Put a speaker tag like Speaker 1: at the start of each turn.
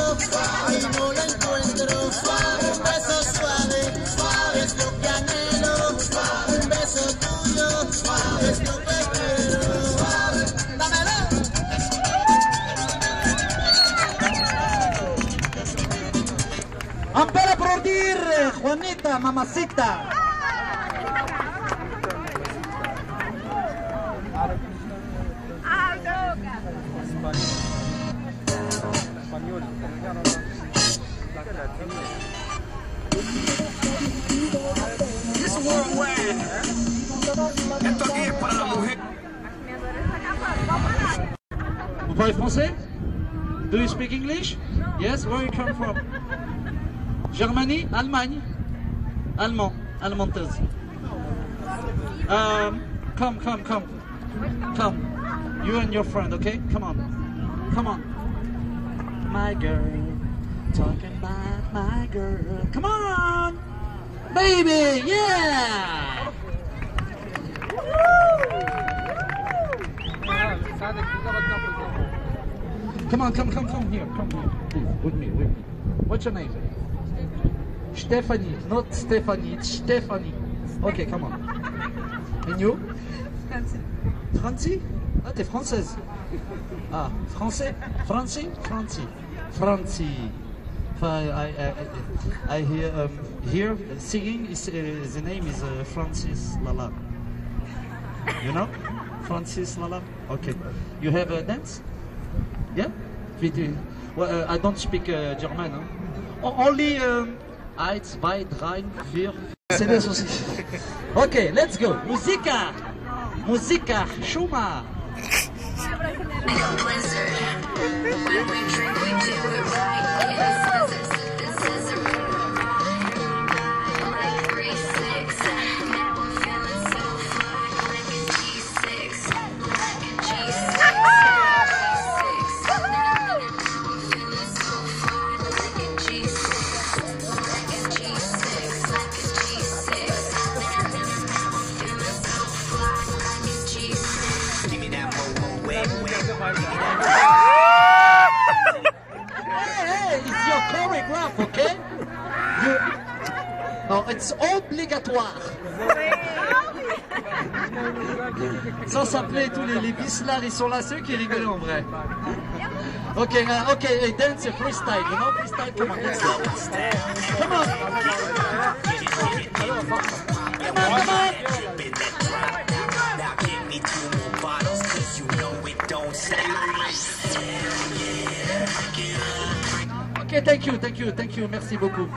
Speaker 1: y no la encuentro. Un beso suave es lo que anhelo. Un beso tuyo es lo que quiero. ¡Dámelo!
Speaker 2: Un per aplaudir, Juanita, mamacita. Vous parlez français? Do you speak English? Yes, where you come from? Germany? Allemagne? Allemand. Allemandes. Come. Come. You and your friend, okay? Come on. Come on. My girl. Talking about my girl. Come on! Baby, yeah! Come on, come here, please, with me. What's your name? Stephanie, not Stephanie, it's Stephanie. Okay, come on. And you? Francie? Ah, t'es française. Ah, français? Francie? Francie. I hear here singing. The name is Francis Lala. You know? Francis Lala? Okay. You have a dance? Yeah? Well, I don't speak German. Huh? Only 1, 2, 3, 4. C'est des aussi. Okay, let's go. Musica, Schuma. Hey, it's your choreograph, okay? Non, it's obligatoire. Sans s'appeler tous les bislards, ils sont là, ceux qui rigolent en vrai. Okay, dance freestyle, you know, freestyle, come on, let's go. Come on. Okay, thank you, merci beaucoup.